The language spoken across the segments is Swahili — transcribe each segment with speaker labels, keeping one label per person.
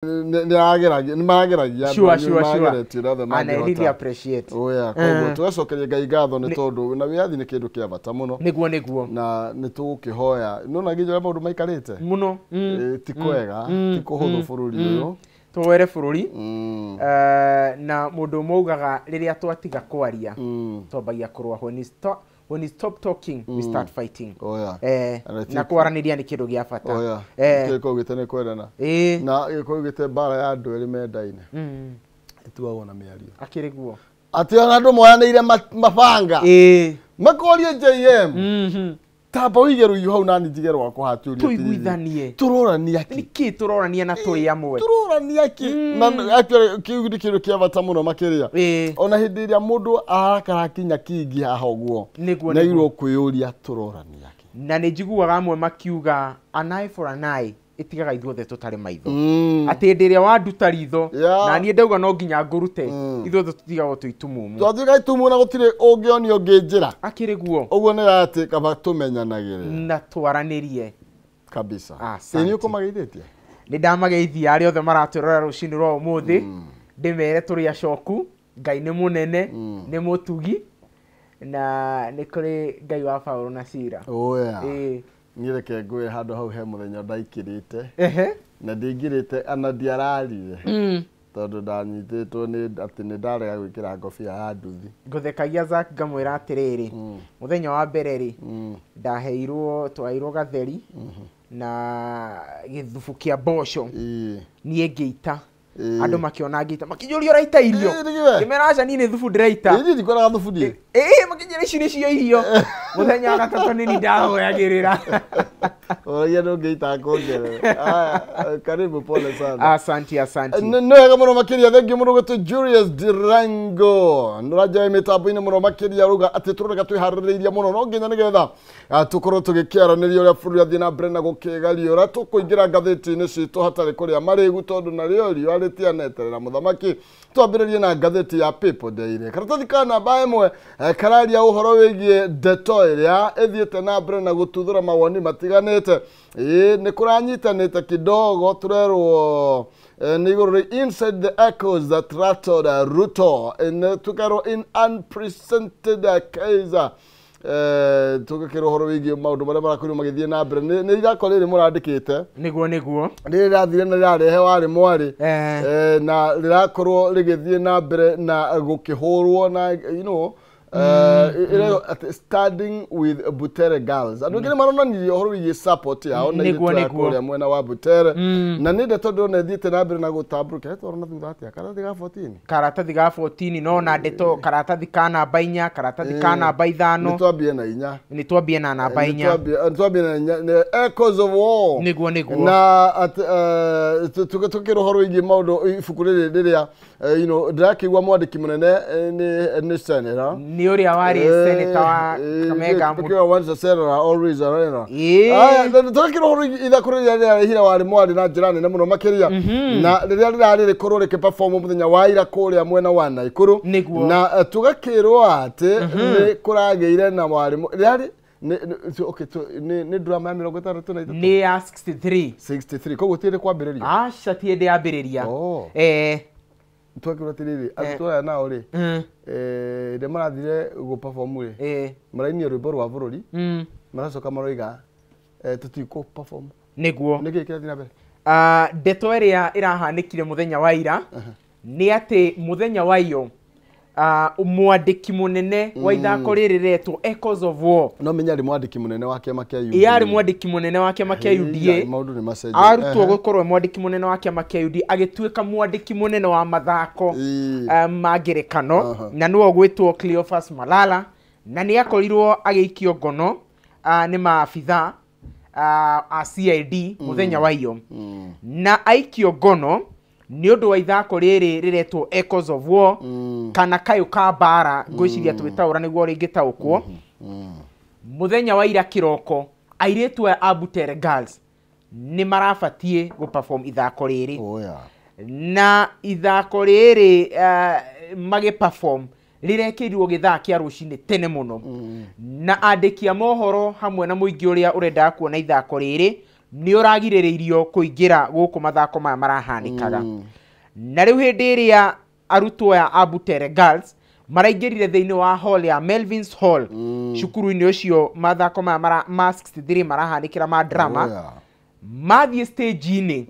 Speaker 1: Nimageragia
Speaker 2: sure. And I really appreciate.
Speaker 1: Oya, koguo tugacokeria Ngai ngatho ni tondu na wiathi ni kindu kia bata muno.
Speaker 2: Niguo.
Speaker 1: Na ni tugukihoya. Nona nginya maundu maikarite.
Speaker 2: Muno.
Speaker 1: Ti kwega, ti kuhuthu bururi uyu.
Speaker 2: Tuwere bururi. Na mundu maugaga riria twatiga kwaria. Twambagia kurwa when we stop talking, we start fighting. Na kwaraniria ni kindu gia bata.
Speaker 1: Kiko gitene kwendana. Na giko gite bara ya andu eri mendaine. Ituagwo na miario.
Speaker 2: Akiri guo.
Speaker 1: Ati ona andu moyaneire mabanga. Makorie JM. Tamba wigeru yu hau nani jigeru wako haturi.
Speaker 2: Tuiguithanie.
Speaker 1: Turorania ki.
Speaker 2: Niki turorania na turi amwe.
Speaker 1: Turorania ki. Na actually kiugi kindu kia bata muno makiria. Ona hindi iria mundu arakarakinya kingi haha uguo. Na iro kwiyuria turorania ki.
Speaker 2: Na nijiguaga amwe makiuga an eye for an eye. Itigaga ithuothe tutari maitho. Ati ndiria wanduta ritho na nie ndauga no nginya ngurute ithuothe tutigagwo tuitumumu.
Speaker 1: Twathiga itumu na gutire ungioni unginjira.
Speaker 2: Akiri guo.
Speaker 1: Uguo ni ati kaba tumenyanagire.
Speaker 2: Na twaranirie.
Speaker 1: Kabisa. Ni ukumageithĩtie.
Speaker 2: Ni ndamageithia ari othe maraturora rucini rwa umuthi. Ndimere turi acoku. Ngai ni munene, ni mutugi. Na ni kuri Ngai wa Paulo na Sira. Nireke
Speaker 1: ngwe handu hau he muthenya ndaikirite na ndingirite ana ndiararire tondu ndanyititwo ni ati ni ndarega gwikira ngobia ya nduthi
Speaker 2: nguthekagia Zack ngamwira atiriri muthenya wa mbere ri twairwo gatheri na githubu kia mboco nie ngiita andu makiona ngita makijuria raita irio kimeraca nini thubu ndiraita
Speaker 1: ndi kora thubu ndi
Speaker 2: makijuria ici ni cio irio muthenya wa gatatu nini ndahoyagirira
Speaker 1: oya no ngiita ngongere karibu pole sana
Speaker 2: asante
Speaker 1: no wega muno makiria thank you muno gutu Julius Dirango nuraja mitambo-ini muno makiria ruga ati turorega twihaririirie muno no nginya nigetha tukorwo tugikiaraniria uria bũrũri athii na mbere na gukigaria uria tukuingira ngathĩti-inĩ citu hatari kuria marigu tondu na rio ritianeterera muthamaki twambĩrĩrie na ngathĩti ya People Daily karatathi ka namba ĩmwe kararia uhoro wigie ndeto iria ithiĩte na mbere na gututhura mawoni matiganĩte ni kuranyitanĩte kidogo turerwo ni iguru inside the echoes that rattled Ruto tukerwo in unprecedented case tugikira horo wigie maundu maria marakorwo magithie na mbere ni igako riri murandikite
Speaker 2: niguo
Speaker 1: riri rathire na rirarehe wari mwari na rirakorwo rigithie na mbere na gukihurwo na studying with Butere girls andu ngire maronanirie horo wigie support yao na niguo mwena wa Butere na ni ndeto ndona thiite na mbere na gutamburuka etorona thutha atia karatathi ga 14
Speaker 2: no na ndeto karatathi ka namba 4 karatathi ka namba 5
Speaker 1: ni twambie na
Speaker 2: namba 4
Speaker 1: twambie na echoes of war
Speaker 2: niguo
Speaker 1: na tukiro horo wigie maundu ibuku riria ndakigwa mwandiki munene ni senera
Speaker 2: ni uria wari senator wa Kamega
Speaker 1: mukio once senator always arena tukiro horo ithakuria riria hira wari mwari na jirani na muno makiria na riria rirari rikorwo rikiperform muthenya wa ira kuria mwena wa Naikuru na tugakirwo ati ni kurageire na mwarimu riari ni drama ya 63
Speaker 2: ni ya 63
Speaker 1: koguo tire kwambiriria
Speaker 2: acha tiende yambiriria
Speaker 1: twakirwo tiriri atwaya nao ri de marathire go perform ri maraini rwimbo rwa bururi maracoka maroiga tutiko perform
Speaker 2: niguo
Speaker 1: niki kirathina mbere
Speaker 2: ndeto iria irahanikire muthenya wa ira ni ati muthenya wa iyo mwandiki munene wa ithako ririretwo Echoes of War
Speaker 1: no menya ri mwandiki munene wa kiama kia UDA
Speaker 2: yari mwandiki munene wa kiama kia UDA
Speaker 1: maundu ni macenjia
Speaker 2: arutwo gukorwo mwandiki munene wa kiama kia UDA agituika mwandiki munene wa mathako magerekano na niwe gwitwo Cleophas Malala na ni akorirwo ageikio ngono ni maabitha a CID muthenya wa iyo na aikio ngono ni undu wa ithako riri riretwo Echoes of War kana kayo ka bara ngwiciria twitaura niguo ringitaukwo muthenya wa ira kiroko airetu a Butere girls ni marabatie go perform ithako riri na ithako riri mage perform rirekirwo githaa kia rucini tene muno na andiki a mohoro hamwe na muingi uria urenda kuona ithako riri nĩ ũragirĩrĩirio kũingĩra gũkũ mathako maya marahanĩkaga. Na rĩu hĩndĩ ĩrĩa arutwo ya Abutere Girls maraingĩrire thĩinĩ wa hall ya Melvin's Hall cukuru-inĩ ũcio mathako maya ma 63 marahanĩkĩra ma drama, mathiĩ stage-inĩ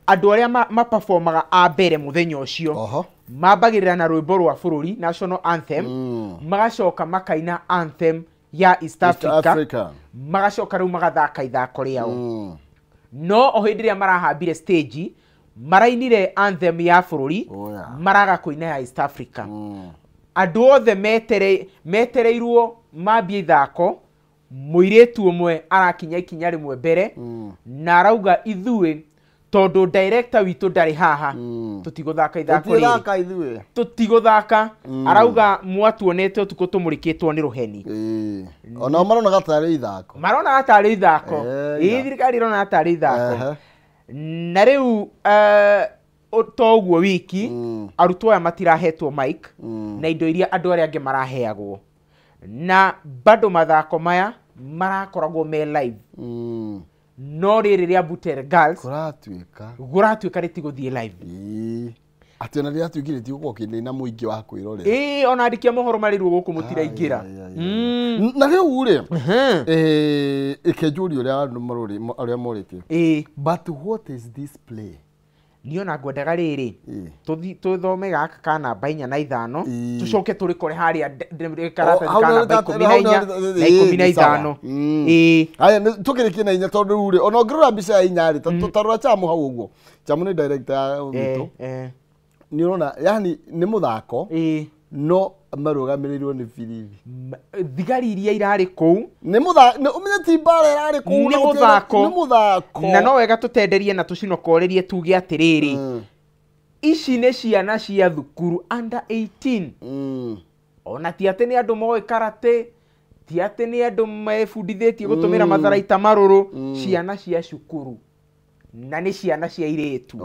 Speaker 2: andũ arĩa maperformaga a mbere mũthenya ũcio mambagĩrĩra na rwĩmbo rwa bũrũri national anthem, magacoka makaina anthem ya East Africa. Magacoka rĩu magathaka ithako rĩao. No o hĩndĩ ĩrĩa marahambire stage marainire anthem ya bũrũri, maraga kũina ya East Africa. Andũ othe metereirwo mambie ithako, mũirĩtu ũmwe arakinya ikinya rĩmwe mbere na arauga ithuĩ tondũ director witũ ndarĩ haha tũtigũthaka ithako rĩrĩ, tũtigũthaka. Arauga mwatuonete ũtukũ tũmũrĩkĩtwo nĩ rũheni.
Speaker 1: Ona marona gatarĩ ithako,
Speaker 2: marona gatarĩ ithako, thirikari irona gatarĩ ithako. Na rĩu toguo wiki arutwo aya matirahetwo mic na indo iria andũ arĩa angĩ maraheagwo, na bado mathako maya marakoragwo me live. No rĩrĩ rĩa Abutere Girls gũratuĩka rĩtigũthiĩ live.
Speaker 1: Atĩ ona rĩrĩa tuĩkire tigũkorwo kĩnina mũingĩ wa kwĩrorera.
Speaker 2: Ona andĩki a mohoro marirwo gũkũ mũtiraingĩra.
Speaker 1: Na rĩu rĩ ĩkĩnjũria ũrĩa andũ arĩa morĩtio, but what is this play?
Speaker 2: Niona ngwendaga rĩrĩ tũthome gaka ka namba 4 na 5 tũcoke tũrĩkore harĩa karatathi ka namba 14 na 15.
Speaker 1: Haya tũkĩrĩkie na 4 tondũ rĩ ona ngĩrora mbica ya 4 rĩ tũtarora Chamu hau ũguo. Chamu nĩ director witũ. Nĩ ũrona yani nĩ mũthako no marũgamĩrĩirwo nĩ biribi.
Speaker 2: Thigari iria irarĩ kũu
Speaker 1: nĩ mũthako, ũmenye ti mbara irarĩ kũu,
Speaker 2: nĩ mũthako. Na no wega tũtenderie na tũcinokorerie tuge atĩrĩrĩ, ici nĩ ciana cia thukuru under 18. Ona ti atĩ nĩ andũ moĩ karate, ti atĩ nĩ andũ mebundithĩtie gũtũmĩra matharaita marũrũ, ciana cia cukuru. Na nĩ ciana cia irĩtu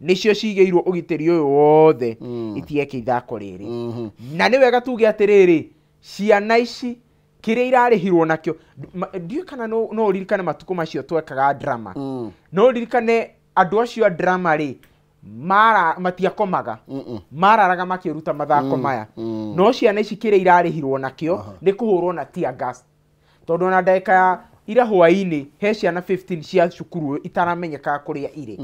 Speaker 2: nĩcio cigĩirwo ũgitĩri ũyũ wothe itieke ithako rĩrĩ. Na nĩ wega tuge atĩrĩrĩ, ciana ici kĩrĩa irarĩhirwo nakĩo, ndiũĩ kana no ũririkane matukũ macio twekaga drama, no ũririkane andũ acio a drama rĩ matiakomaga, mararaga makĩruta mathako maya. No ciana ici kĩrĩa irarĩhirwo nakĩo nĩ kũhũrwo na tear gas, tondũ na ndagĩka ya ira hwainĩ he ciana 15 cia cukuru itaramenyeka kũrĩa irĩ.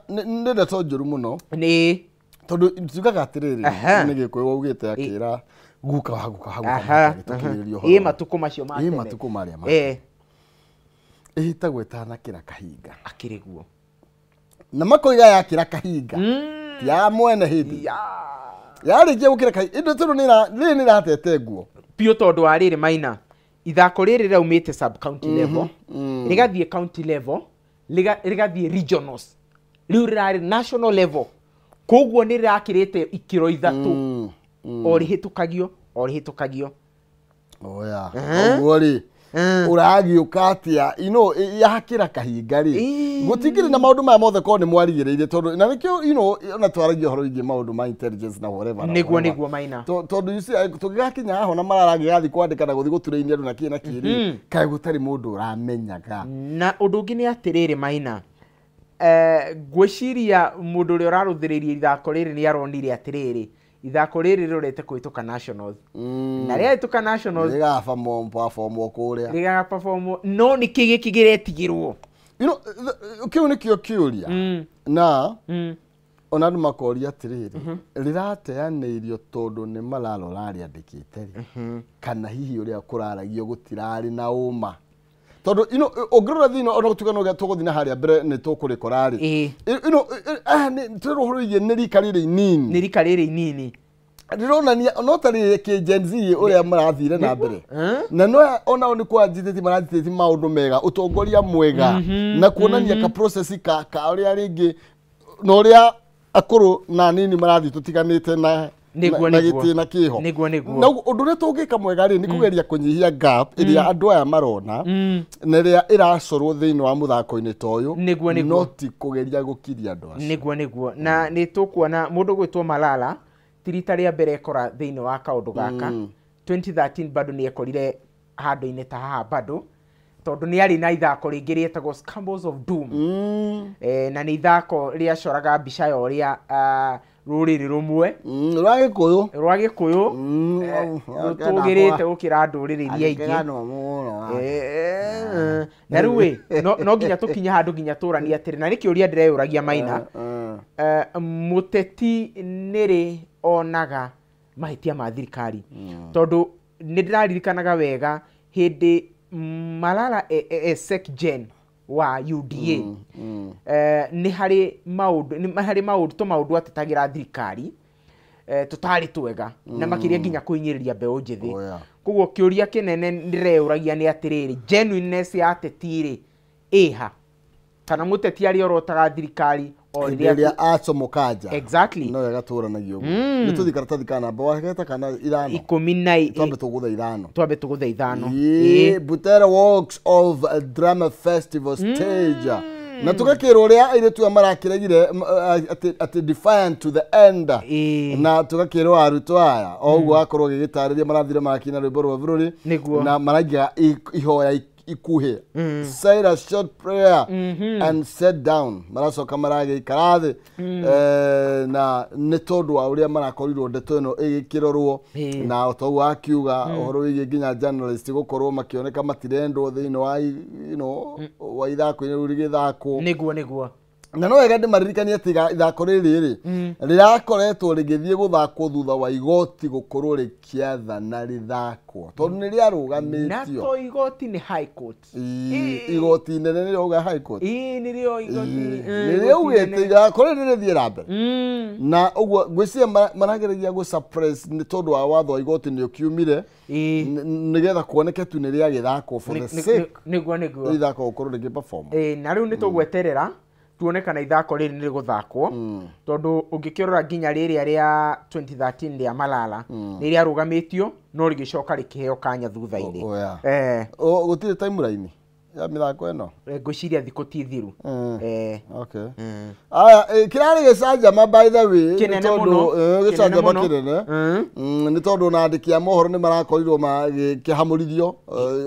Speaker 2: Nĩ
Speaker 1: ndeto njũru mũno
Speaker 2: nĩ
Speaker 1: tondũ tugaga atĩrĩrĩ nĩ Gĩkũyũ augĩte akĩra guka hau
Speaker 2: matukũ macio ma tene,
Speaker 1: matukũ marĩa ĩhĩtagwo ĩtanakĩra kahinga
Speaker 2: akĩrĩguo
Speaker 1: na makoiga yakĩra kahinga ya mwene hĩndĩ yarĩkia gũkĩra kahinga indo tondũ nĩ ĩratete nguo
Speaker 2: piũ, tondũ wa rĩrĩ Maina ithako rĩrĩ raumĩte sub county level rĩgathiĩ county level rĩgathiĩ regionals, rĩu rĩrarĩ national level, koguo nĩ rĩrakĩrĩte ikĩro ithatũ o rĩhĩtũkagio.
Speaker 1: Oya ũguo rĩ ũragĩũka atĩa yakĩra kahinga rĩ gũtingĩrĩ na maũndũ maya mothe korwo nĩ mwarigĩrĩire, tondũ na nĩkĩo ona twaragia ũhoro wĩgiĩ maũndũ ma intelligence na whatever
Speaker 2: nĩguo Maina,
Speaker 1: tondũ tũgĩgakinya haho na mararagĩgathiĩ kwandĩka na gũthiĩ gũturĩinia andũ na kĩ na kĩ kaĩ gũtarĩ mũndũ ũramenyaga. Na
Speaker 2: ũndũ ũngĩ nĩ atĩrĩrĩ Maina, ngwĩciria mũndũ ũrĩa ũrarũthĩrĩria ithako rĩrĩ nĩ aronire atĩrĩrĩ, ithako rĩrĩ rĩrorete kũhĩtũka nationals, na rĩahĩtũka nationals
Speaker 1: rĩgaperformwo kũrĩa,
Speaker 2: rĩgaperformwo, no nĩkĩ gĩkĩ gĩretigĩrwo
Speaker 1: kĩu nĩkĩo kĩũria. Na ona andũ makoria atĩrĩrĩ rĩrateanĩirio tondũ nĩ mararora rĩandĩkĩte kana hihi ũrĩa kũraragio gũtirarĩ na ũma, tondũ ũngĩrora thĩinĩ ona gũtukana ũrĩa tũgũthiĩ na harĩa mbere nĩ tũkũrĩkora rĩ tũrerwo ũhoro wĩgiĩ nĩ rika rĩrĩ inini rĩronania no ta rĩrĩ kĩ Gen Z ũrĩa marathire na mbere, na no ona nĩ kwanjĩtĩti maranjĩtĩti maũndũ mega, ũtongoria mwega na kuonania ka process ka ũrĩa rĩngĩ na ũrĩa akũrũ na nini marathiĩ tũtiganĩte na gĩtĩ na kĩho. Na ũndũ ũrĩa tũngĩka mwega rĩ nĩ kũgeria kũnyihia gap ĩrĩa andũ aya marona na ĩrĩa ĩracorwo thĩinĩ wa mũthako-inĩ ta ũyũ, no ti kũgeria gũkiria andũ acio.
Speaker 2: Nĩguo na nĩ tũkuona mũndũ gwĩtwo Malala ti rita rĩa mbere ekora thĩinĩ wa kaũndũ gaka. 2013 bado nĩ ekorire handũ-inĩ ta haha bado, tondu ni ari na ithako ringi rietagwo Scrambles of Doom na ni ithako ria coraga mbica ya uria ruriri rumwe rwa Gikuyu rutugirite gukira nduriri iria ingi na riu no nginya tukinya handu nginya turani atiri na niki uria ndireyuragia Maina muteti niri onaga mahitia ma thirikari tondu ni ndiraririkanaga wega hindi Malala SecGen wa UDA ni hari maundu atetagira thirikari tutari twega na makiria nginya kuinyiriria mbeu njithi koguo kiuria kinene ndireuragia ni atiriri genuineness ya atetiri iha kana muteti ari orotaga thirikari
Speaker 1: Iria acomokaja
Speaker 2: exactly
Speaker 1: no yagaturanagia uguo ni tuthi karatathi kana bawageta kana ithano
Speaker 2: 10
Speaker 1: twambe tugutha ithano Butere Walks of Drama Festival stage na tugakirwo uria ire tu amarakiragire at defiant to the end na tugakirwo aruto aya oguo akorwo gigitariria marathire makina rwimbo rwa bururi na maragia ihoya ikuhe said a short prayer and sat down maracoka marage ikarathi na ni tondu wa uria marakorirwo ndeto ino igikirorwo na togu akiuga uhoro wigi nginya journalist gukorwo makioneka matirendwo thiini wa wa ithako iri githako
Speaker 2: niguo
Speaker 1: na no wega ndimaririkania ati ithako riri rirakoretwo rigithie guthakwo thutha wa igoti gukorwo rikiathana rithakwo tondu ni riarugamitio
Speaker 2: na to igoti ni high court
Speaker 1: igoti nene ni riuga high court
Speaker 2: ni rio igoti
Speaker 1: ni riugite ithako riri rithie rambe na uguo ngwiciria marageragia gu suppress ni tondu wa watho wa igoti ni ukiumire nigetha kuoneke tu ni ria githako for the sake
Speaker 2: niguo
Speaker 1: ithako gukorwo rigiperform
Speaker 2: na riu ni tugweterera tuone kana ithako riri ni guthakwo tondu ungikirora nginya riri ria 2013 ria Malala ni ria rugamitio no rigicoka rikiheo kanya thutha-ini
Speaker 1: gutire timeline ya mithako eno
Speaker 2: ngwiciria thikũ ti thiru
Speaker 1: okay aya kirari gicanja by the way
Speaker 2: kinene muno
Speaker 1: gicanja makirene ni tondu na andiki a mohoro ni marakorirwo makihamurithio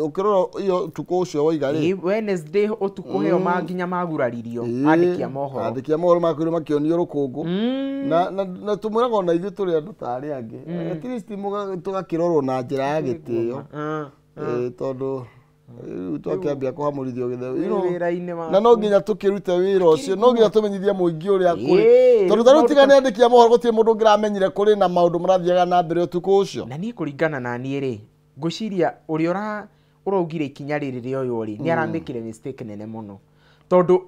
Speaker 1: ukirora iyo tuko ucio wa igari
Speaker 2: Wednesday utuko heo manginya maguraririo andiki a
Speaker 1: mohoro makorirwo makionio rukungu na tumuraga na ithu turi andu tari angi at least tugakirorwo na njira ya gitio tondu tukiambia kuhamurithio githeu na no nginya tukirute wira ucio no nginya tumenyithia muingi uria kuri tondu tharu tigane andiki a mohoro gutire mundu ngiramenyire kuri na maundu marathiaga na mbere utuko ucio
Speaker 2: na ni kuringana na ni ri ngwiciria uria uraugire ikinya riri ri uyu ri ni aramikire mistake nene muno tondu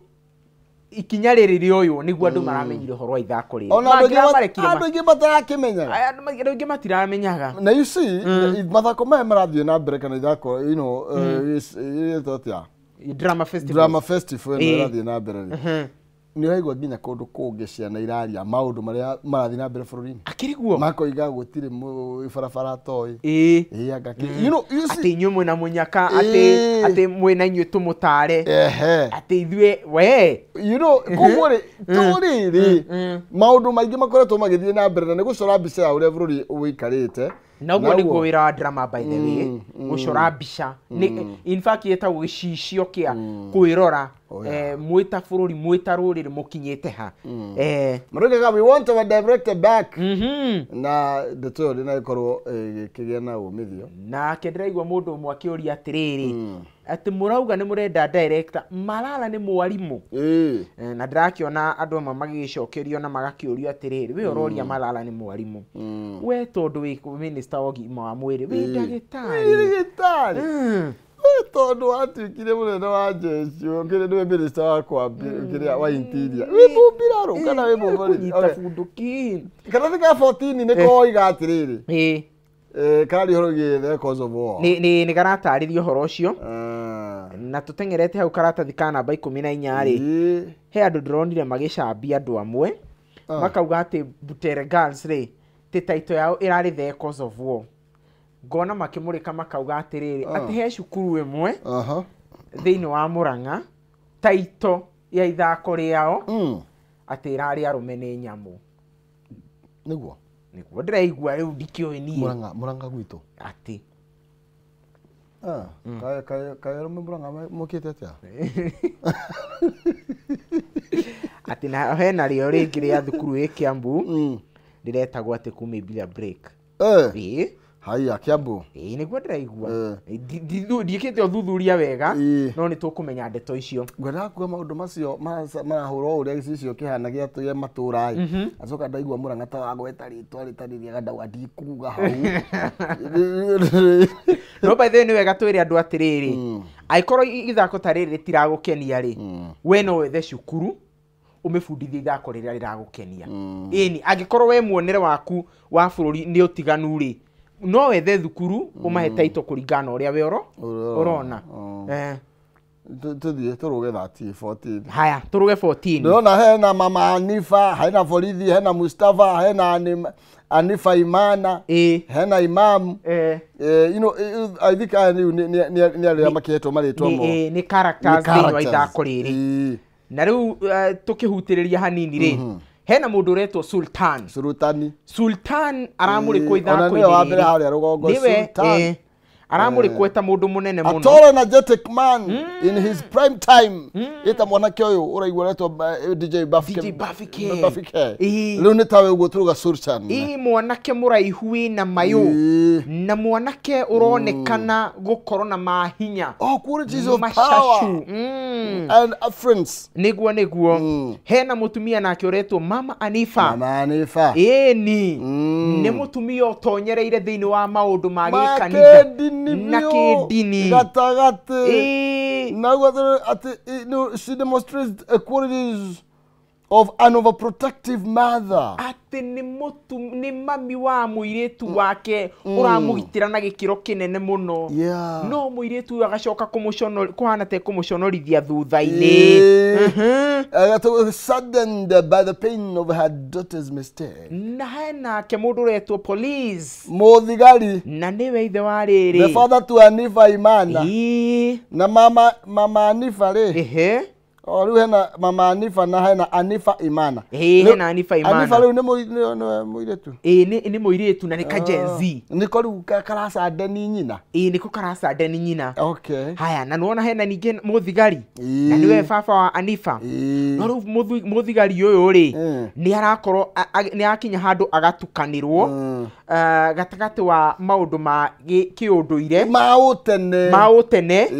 Speaker 2: ikinya riri ri uyu niguo andu maramenyire horo wa ithako riri
Speaker 1: andu ingi batarakimenya
Speaker 2: andu ingi matiramenyaga
Speaker 1: na you see mathako maya marathie na mbere kana ithako
Speaker 2: drama
Speaker 1: festival ino irathie na mbere ni raigwa nginya kundu kungi ciana iraria maundu maria marathie na mbere bururi-ini
Speaker 2: akiriguo
Speaker 1: makoiga gutire barabara toi agaki
Speaker 2: you see ati inyu mwina munyaka ati mwina inyu tumutare ati ithue we
Speaker 1: kugure turiri maundu maingi makoretwo magithie na mbere na ni gucora mbica ya uria bururi wikarite
Speaker 2: naguo niguo wira wa drama by the way gucora mbica in fact yetagwo gicicio kia kwirora mwita bururi mwita ruriri mukinyite ha
Speaker 1: maroga we want our director back na ndeto ri na ikorwo kigia na umithio
Speaker 2: na kendiraigwa mundu umwe akiuria atiriri ati murauga ni murenda director Malala ni mwarimu na ndirakiona andu amwe magicokerio na magakiurio atiriri we uroria Malala ni mwarimu we tondu wi minister wa gima wa mwiri wi ndagitari tondu atuikire munene wa jeshi ngire niwe minister wakwa ngiria wa interior wi bumbiraru kana wi bubari nyita bunduki
Speaker 1: kana thika 14 ni koiga atiriri kari horo githe cause of war
Speaker 2: ni karataririo horo ucio na tutengerete hau karatathi ka namba 14 ri he andu ndronire magicambia andu amwe makauga ati Butere Girls ri ti title yao irari the cause of war ngona makimurika makauga atiriri ati he cukuru imwe thiini wa Murang'a taito ya ithako riao ati irari arume ni nyamu niguo ndiraigua riu ndikioi ni
Speaker 1: Murang'a gwitu
Speaker 2: ati
Speaker 1: Kaya Murang'a mokite atia.
Speaker 2: Ati na hena rio ringi ria thukuru ĩ Kiambu ndiretagwo ati kumĩmbia break.
Speaker 1: Haya Kiambu.
Speaker 2: Nĩguo ndĩraigua. Ndiĩkĩte ũthuthuria wega no nĩ tũkũmenya ndeto icio.
Speaker 1: Ngwenda kuga maũndũ macio marahũrwo ũrĩa gĩcicio kĩhana gĩatũire matũra-ĩ. Acoka ndaigua Murang'a ta wagweta rĩtwa rĩtarĩ ndauga ndikuga hau.
Speaker 2: No by the way nĩ wega twĩre andũ atĩrĩrĩ, angĩkorwo ithako ta rĩrĩ rĩtiragũkenia-rĩ, we no wethe cukuru umefundithia ithako rĩrĩa rĩragũkenia. Ĩni angĩkorwo we muonere waku wa bũrũri nĩ ũtiganu-rĩ, no wethe thukuru umahe taito kũringana na ũrĩa we ũrona.
Speaker 1: Tuthiĩ tũrũge 14.
Speaker 2: Haya tũrũge 14.
Speaker 1: Ndĩrona hena Mama Hanifa, hena borithi, hena Mustafa, hena Hanifa Imana, hena Imam. You know, I think nĩ arĩa makĩhetwo marĩtwa mo.
Speaker 2: Nĩ characters thĩinĩ wa ithako rĩrĩ. Na rĩu tũkĩhutĩrĩria hanini rĩ, hena mũndũ ũretwo Sultan aramũrĩkwo ithako-inĩ rĩrĩ. Aramũrĩkwo eta mũndũ mũnene mũno.
Speaker 1: A tall energetic man in his prime time. Eta mwanake ũyũ ũraigua retwo DJ Bafike. Rĩu nĩ tawe ũguo tũruga Sultan.
Speaker 2: Mwanake mũraihu wĩna mayũ na mwanake ũronekana gũkorwo na mahinya.
Speaker 1: Qualities of power and affluence.
Speaker 2: Nĩguo. Hena mũtumia nake ũretwo Mama Hanifa. Ĩni nĩ mũtumia ũtonyereire thĩinĩ wa maũndũ ma gĩkanitha na kĩndini
Speaker 1: gatagati. Now she demonstrates qualities of an overprotective mother.
Speaker 2: Ati ni mami wa muiretu wake uramugitira na gikiro kinene muno. No muiretu agacoka kuhana te kumuconorithia thutha-ini.
Speaker 1: Saddened by the pain of her daughter's mistake.
Speaker 2: Na hena ke mundu retwo police
Speaker 1: muthigari
Speaker 2: na niwe ithe wa riri,
Speaker 1: the father to Hanifa Imana na mama Hanifa ri. Riu hena Mama Hanifa na hena Hanifa Imana.
Speaker 2: Hena Hanifa Imana.
Speaker 1: Hanifa riu nĩ mũirĩtu.
Speaker 2: Nĩ mũirĩtu na nĩ ka Gen Z.
Speaker 1: Nĩko riu karacande ni nyina.
Speaker 2: Nĩko karacande ni nyina.
Speaker 1: Okay.
Speaker 2: Haya na nuona hena ningĩ mũthigari na niwe baba wa Hanifa. No riu mũthigari ũyũ ri nĩ arakorwo nĩ akinya handũ agatukanirwo gatagati wa maũndũ ma kĩũndũire maũtene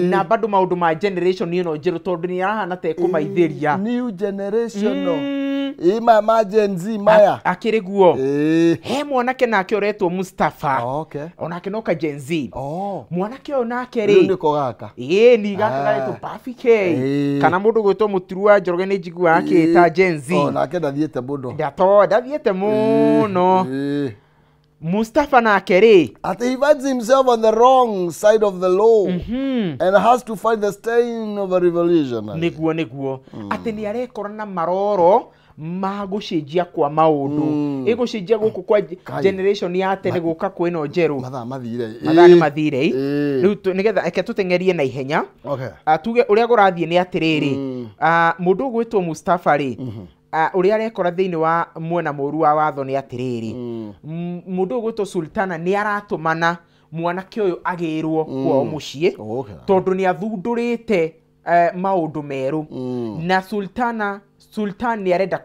Speaker 2: na bado maũndũ ma generation ĩno njerũ tondũ nĩ arahana ta kũmaithĩria
Speaker 1: new generation ma Gen Z maya
Speaker 2: akĩrĩ guo. He mwanake nake ũretwo Mustafa. Onake no ka Gen Z. Mwanake ũyũ nake rĩ
Speaker 1: nĩko gaka
Speaker 2: ni gaka garetwo Bafike kana mũndũ gwĩtwo Mũturu wa Njoroge nĩ njiguaga akĩĩta Gen Z.
Speaker 1: Nake ndathiĩte mũndũ
Speaker 2: ndathiĩte mũno. Mustafa nake ri
Speaker 1: he finds himself on the wrong side of the law and has to fight the stain of a revolution.
Speaker 2: Nĩguo ati nĩ arekora na maroro ma gũcenjia kwa maũndũ ĩgũcenjia gũkũ kwa generation ya tene gũka kwĩno njerũ. Mathaa nĩ mathire rĩu nĩgetha eke tũtengerie na ihenya. Tuge ũrĩa gũrathiĩ nĩ atĩrĩrĩ, mũndũ gwĩtwo Mustafa ri ũrĩa arekora thĩinĩ wa mwena mũru wa watho nĩ atĩrĩrĩ, mũndũ gwĩtwo Sultana nĩ aratũmana mwanake ũyũ agĩrwo kwao mũciĩ tondũ nĩ athundũrĩte maũndũ merũ na Sultan nĩ arenda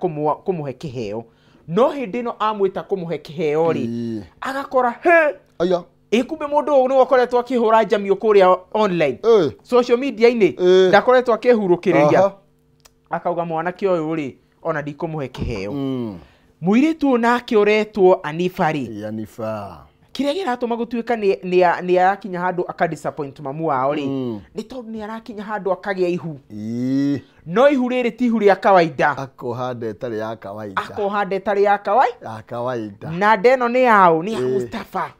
Speaker 2: kũmũhe kĩheo. No hĩndĩ ĩno amwĩta kũmũhe kĩheo rĩ agakora kumbe mũndũ ũyũ nĩ wakoretwo akĩhũra njamio kũrĩa online social media-inĩ ndakoretwo akĩhurũkĩrĩria. Akauga mwanake ũyũ rĩ ona ndikũmũhe kĩheo. Mũirĩtu nake ũretwo Hanifa ri kĩrĩa gĩratũma gũtuĩka nĩ arakinya handũ akadisappoint mamu wao ri nĩ tondũ nĩ arakinya handũ akagĩa ihu. No ihu rĩrĩ ti ihu rĩa kawaida.
Speaker 1: Akohanda
Speaker 2: ĩtarĩ ya kawaida. Na ndeno nĩ yao nĩ ya Mustafa.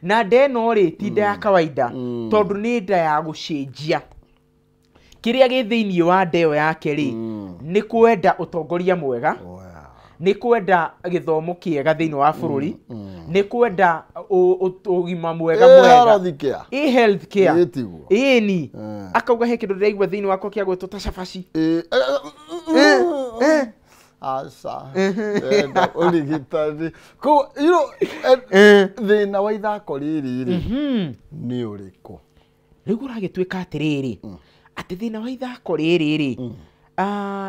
Speaker 2: Na ndeno rĩ ti nda ya kawaida tondũ nĩ nda ya gũcenjia. Kĩrĩa gĩ thĩinĩ wa ndeo yake ri nĩ kwenda ũtongoria mwega, nĩ kwenda gĩthomo kĩega thĩinĩ wa bũrũri, nĩ kwenda ũgima mwega health care ni akauga he kĩndũ ndĩraigua thĩinĩ wako kĩa gwĩtwo ta cabaci.
Speaker 1: asa enda urigitani ko thina wa ithako riri ni uriko
Speaker 2: riu uragituika atiriri ati thina wa ithako riri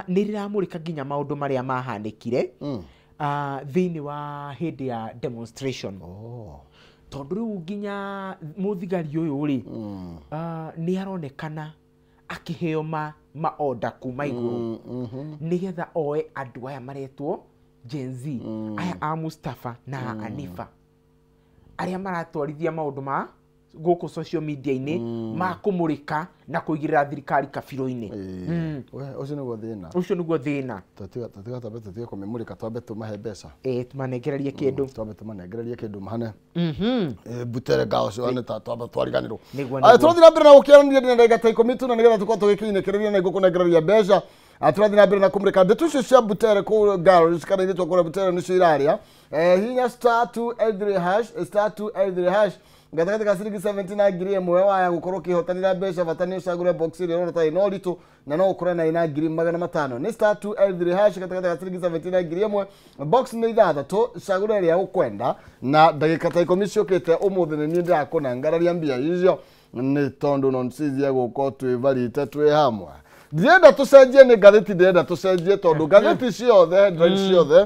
Speaker 2: ni riramurika nginya maundu maria mahanikire thiini wa hindi ya demonstration tondu riu nginya muthigari uyu ri ni aronekana akiheo maoda kuma iguru nigetha oe andu aya maretwo Gen Z aya a Mustafa na Anifa aria maratwarithia maundu ma guku social media-ini ma kumurika na kuigirira thirikari kabiro-ini ucio niguo thina
Speaker 1: tatiga kumemurika twambe tumahe mbeca
Speaker 2: tumanengererie kindu
Speaker 1: twambe tumanengererie kindu mahane butere gao cio ane twambe twariganirwo turathi na mbere na gukiarania ndagika ta 10 tu na nigetha tukorwo tugikinyikireria na gukunengereria mbeca turathi na mbere na kumurika ndeto cio cia butere ku gao cikana ithitwo kura butere nicio iraria hinya *2L3# gatagati ka ciringi 17 ngiri imwe waya gukorwo kihotanira mbeca batani ucagure box iri rona ta ino ritu na no ukore na ina ngiri 500 ni *2L3# gatagati ka ciringi 17 ngiri imwe box ni ithathatu cagure ria ukwenda na ndagika ta 10 ciukite umuthi ni ndirakona ngararia mbia icio ni tondu nonsizia guko twivarite twi hamwe ndienda tucenjie ni gatheti ndienda tucenjie tondu gatheti ciothe headlines ciothe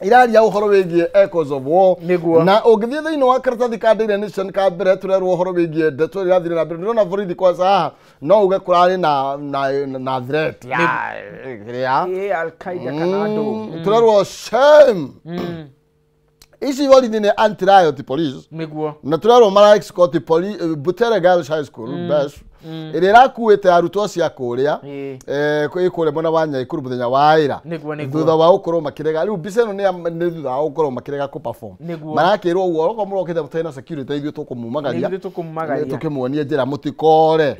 Speaker 1: iraria uhoro wigie echoes of war na ugithie thiini wa karatathi ka Daily Nation ka mbere turerwo uhoro wigie ndeto irathire na mbere ndona borithi kwa saha no uge kurari na threat ya
Speaker 2: Al-Qaeda kana andu
Speaker 1: turerwo shame ici borithi ni anti-riot police na turerwo mara escort police Butere Girls High School best iri rakuite arutwo cia kuria kwikure mona wa Nyaikuru muthenya wa ira thutha wa ukorwo makirega riu mbica ino ni thutha wa ukorwo makirega ku perform marakirwo uguo roko murokite mutena security ithuĩ tukumumagaria tukimuonie njira mutikore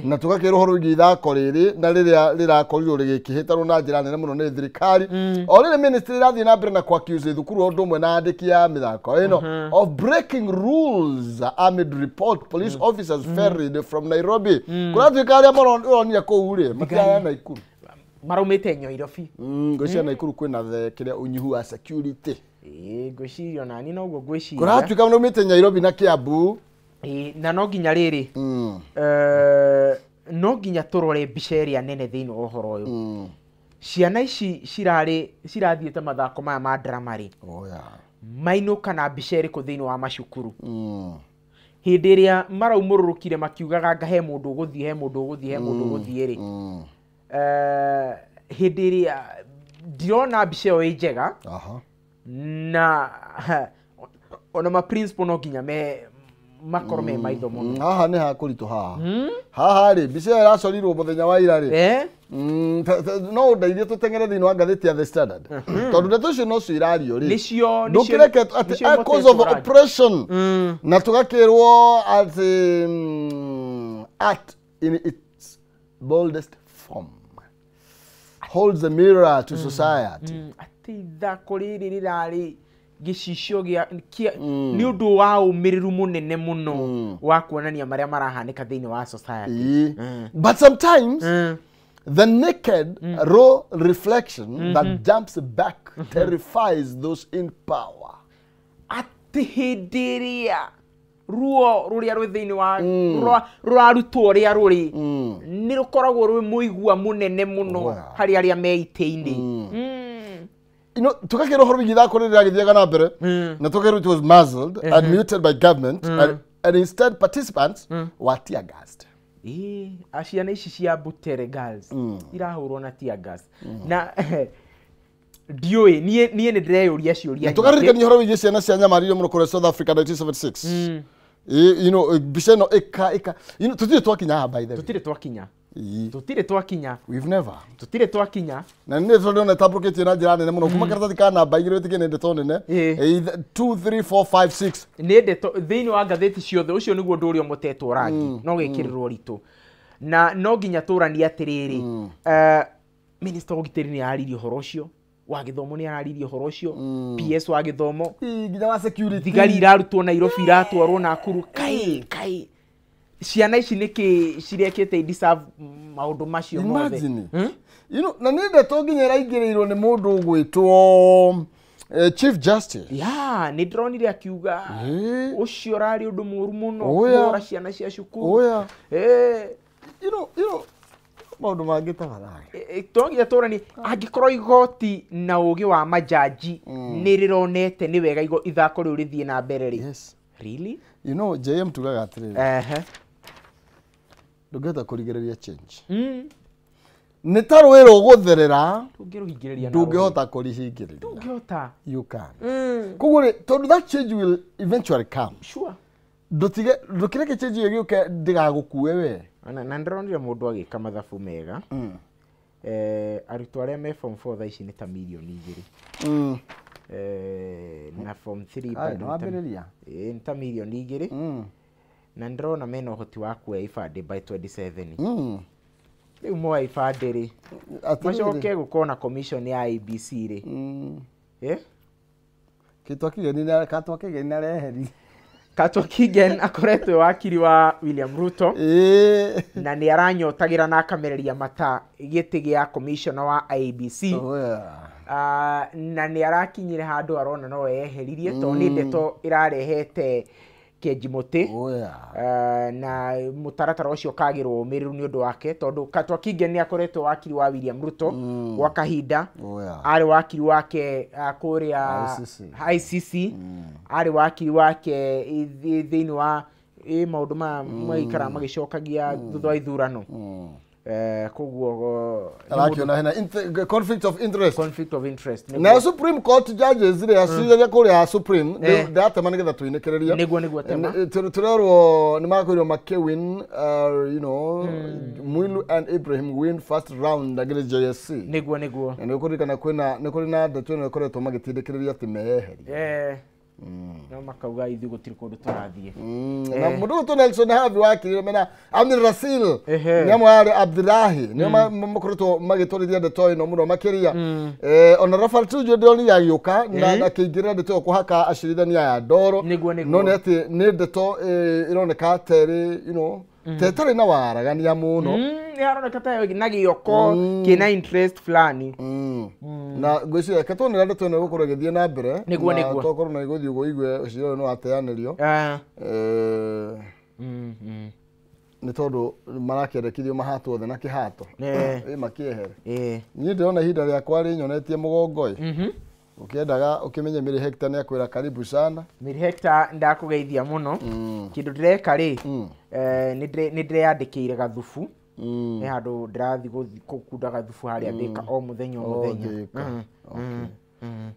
Speaker 1: na tugakirwo horo igi ithako riri na riria rirakorirwo rigikihitarwo na njira nene muno ni thirikari o riri ministry irathie na mbere na accuse thukuru undu umwe na andiki ya mithako ino of breaking rules amid report police officers ferried from Nairobi kuratuika aria maronia kuu ri matiaya Naikuru
Speaker 2: maraumite Nairobi
Speaker 1: ngwiciria Naikuru kwina kiria unyihu wa security
Speaker 2: ngwiciria nani no guo ngwiciria
Speaker 1: kuratuika maraumite Nairobi na Kiambu
Speaker 2: na no nginya riri no nginya turore mbica iria nene thiini wa uhoro uyu ciana ici cirathiite mathako maya ma drama ri mainuka na mbica iriku thiini wa macukuru hindi iria maraumururukire makiugaga ngahe mundu guthie ri hindi iria ndirona mbica ĩyo ĩ njega na ona ma principal no nginya makorwo me maitho muno
Speaker 1: haha ni hakuritu haha ri mbica ĩyo ĩracorirwo muthenya wa ira ri no undeithie tutengere thiini wa ngatheti ya The Standard tondu ndeto icio no cio irario ri ndukireke ati cause of oppression na tugakirwo ati art in its boldest form holds a mirror to society
Speaker 2: ati thako riri rirari gicicio ni undu wa umiriru munene muno wa kuonania maria marahanika thiini wa society
Speaker 1: but sometimes the naked raw reflection that jumps back terrifies those in power
Speaker 2: ati hindi iria ruo ruria rwi thiini wa rwarutwo ria ruri ni rukoragwo rwi muigua munene muno hari aria meite-ini
Speaker 1: tukakirwo horo wigi thako riri agithiaga na mbere na tukakirwo it was muzzled and muted by government and instead participants were tear gassed
Speaker 2: ciana ici cia Butere Girls irahurwo na tear gas na ndioi nie ni ndireyuria ciuria
Speaker 1: tukaririkania horo wigi ciana cia nyamaririo muno kure South Africa 1976 mbica ino ika tutire twakinya by the way
Speaker 2: tutire twakinya
Speaker 1: we've never
Speaker 2: tutire twakinya
Speaker 1: na nä tondå na tabloketie na njä nene må no kuma karatathi ka namba igä rä tä kä nä ndeto nene 2 3 4 5 6
Speaker 2: nä ndeto thä-inä wa ngatheti ciothe å cio nä guo ndå å rä a må tetwo rangi no gä kä rä rwo ritå na no nginya tå rani atä rä rä minista wa å gitä ri nä araririe å horo å cio wa gä thomo nä araririe å horo å cio PS wa gä thomo
Speaker 1: nginya wa security
Speaker 2: thigari irarutwo Nairobi iratwarwo Nakuru kai ciana ici niki cirekete deserve maundu macio mothe.
Speaker 1: Imagine. You know, na ninde to nginya raingĩrĩirwo nĩ mũndũ ũgwĩtwo Chief Justice.
Speaker 2: Ya, ni ndronire akiuga ucio rari undu mũru mũno kũra ciana cia cukuru.
Speaker 1: Oya. You know, maundu mangĩ ta mathaga.
Speaker 2: Tongia tũrani angĩkorwo igoti na ũgĩ wa majaji nĩ rĩronete nĩ wega ithako rĩu rĩthiĩ na mbere rĩ.
Speaker 1: Yes.
Speaker 2: Really?
Speaker 1: You know, JM tugaga atĩrĩrĩ. Ndũngĩhota kũrigĩrĩria change. Nĩ ta rũĩ rũgũtherera ndũngĩhota kũrihingĩrĩria.
Speaker 2: Ndũngĩhota.
Speaker 1: You can. Koguo tondũ that change will eventually come.
Speaker 2: Sure.
Speaker 1: Ndũkĩreke change ĩyo gĩũke ndĩgagũkue we.
Speaker 2: Na ndĩronire mũndũ agĩka mathabu mega. Arutwo arĩa me form 4 thaa ici nĩ ta milioni 2. Na form 3 bado nĩ ta milioni 2. Na ndĩrona mena ũhoti wa kuoya ibandĩ by 27. Rĩu moya ibandĩ rĩ macoke gũkorwo na commission ya IEBC rĩ.
Speaker 1: Katwa Kĩgeni areheri.
Speaker 2: Katwa Kĩgeni akoretwo wakiri wa William Ruto. Na nĩ aranyotagĩra na akamereria mata gĩtĩ gĩa commissioner wa IEBC. Na nĩ arakinyire handũ arona no eheririe tondũ nĩ ndeto irarehete Kĩnjimũtĩ. Na mũtaratara ũcio kagĩrwo ũmĩrĩru nĩ ũndũ wake tondũ Katwa Kĩgeni akoretwo wakiri wa William Ruto gwa kahinda. Arĩ wakiri wake kũrĩa ICC. Arĩ wakiri wake thĩinĩ wa maũndũ maikara magĩcokagia thutha wa ithurano. Koguo
Speaker 1: arakiona hena conflict of interest. Na Supreme Court judges ria ciria kuria Supreme ndatema nigetha tuinekereria
Speaker 2: niguo tema
Speaker 1: turerwo ni makoirwo makewin you know Mwilu and Ibrahim win first round against JSC
Speaker 2: niguo
Speaker 1: na nikurikana kwina nikurina ndeto no ikoretwo magitindikiriria ati meheri no makauga ithi gutiri kundu turathie na mundu to Nelson Havi wakiri mena Amir Rasil nyamwari Abdullahi ni makoretwo magitorithia ndeto ino muno makiria ona Rafael Tuju ndoni yagiuka na kiingira ndeto kuhaka acirithania ya Ndoro no ne ati ni ndeto ironeka teri you know tetari na waragania muno
Speaker 2: yaroneka ta na giyoko kina interest fulani
Speaker 1: na gwiciria katone ndeto no gukora githie na mbere
Speaker 2: niguo
Speaker 1: tokorwo na iguthi ugo igwe ucio no ateanirio ni tondu marakiendekithio mahatwo the na kihato makiehere ni ndona ihinda ria kwari nyonetie mugongoi ukiendaga ukimenye Miri Hector ni akwira karibu sana.
Speaker 2: Miri Hector ndakugeithia muno kindu ndireka ri ni ndiyandikire gathufu ni handu ndirathi gukunda gathufu haria ndika o muthenya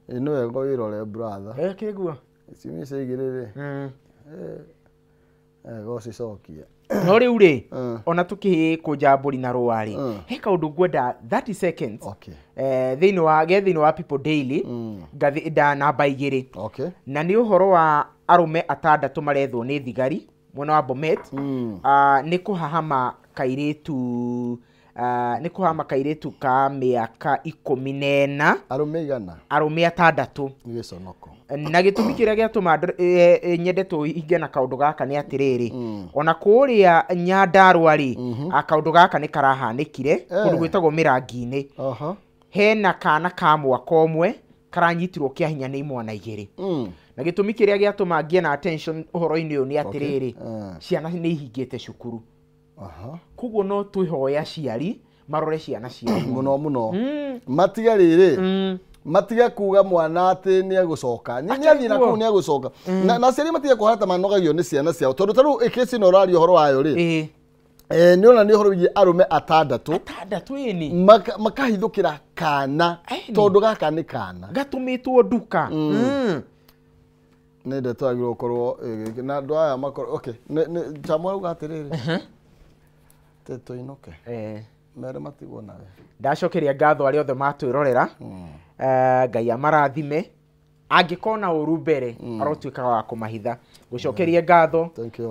Speaker 1: ino ego irore brother
Speaker 2: kiguo
Speaker 1: simi seigirire go cicokie
Speaker 2: no riu ri ona tukikujamburi na ruari he kaundu ngwenda 30 seconds thiini wa People Daily gathida namba 2 na ni uhoro wa arume 6 marethwo ni thigari mwena wa Bomet ni kuhahama kairetu ka miaka 14 arume 6
Speaker 1: ngiconoko
Speaker 2: na gitumi kiria giatuma nyendetwo hinge na kaundu gaka ni atiriri ona kuria Nyandarua ri akaundu gaka ni karahanikire kundu gwitagwo Mirangi-ini hena kana ka mwaka umwe karanyitirwo kia hinya ni imwana 2 na gitumi kiria giatuma ngie na attention uhoro-ini uyu ni atiriri ciana ni ihingite cukuru kuguo no twihoya ciari marore ciana ciao
Speaker 1: muno matiga riri matiga kuga mwana ati ni agucoka ni athi na ku ni agucoka na ciari matiga kuhata manogagio ni ciana ciao tondu taru ikesi no rari horo wayo ri ni ona ni horo wi arume 6
Speaker 2: ini
Speaker 1: makahithukira kana tondu gaka ni kana
Speaker 2: gatumitwo nduka
Speaker 1: ne ndeto agirwo korwo na ndo aya makoro ne chamwa ugatiriri teto inoke mere matigwo nawe
Speaker 2: ndacokeria ngatho ari othe matwirorera Ngai amarathime angikona uru mbere arotuika wa kumahitha gucokerie ngatho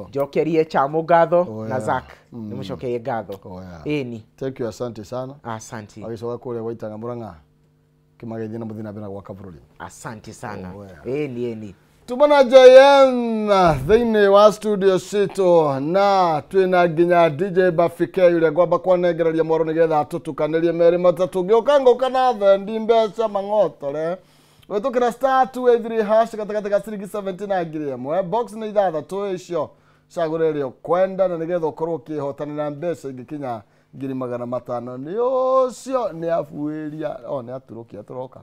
Speaker 2: njokerie Chamo ngatho na Zack ni mucokerie ngatho eni
Speaker 1: thank you asante sana
Speaker 2: asante
Speaker 1: agicoka kuria gwaitanga Murang'a kimageithia na muthina mbere gwa kaburi
Speaker 2: asante sana eni
Speaker 1: Tumana JM thĩinĩ wa studio citũ na twĩna nginya DJ Bafike yule gwamba kwanegereria mwaro nĩgetha tũtukanĩrie merĩ matatũ ngĩũka ngũka na thendi mbeca mang'otore wĩtũkĩra star 283 hash gatagatĩ ga ciringi 70 na ngiri ĩmwe box nĩ ithathatũ icio cagũra ĩrĩa ũkwenda na nĩgetha ũkorwo ũkĩhotana na mbeca ingĩkinya ngiri 500 nĩ ũcio nĩ afuĩria nĩ aturũkia tũroka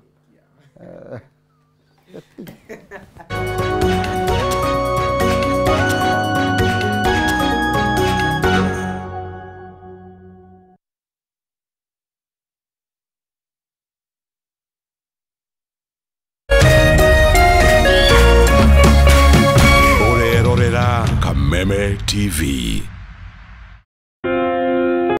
Speaker 3: Kameme TV.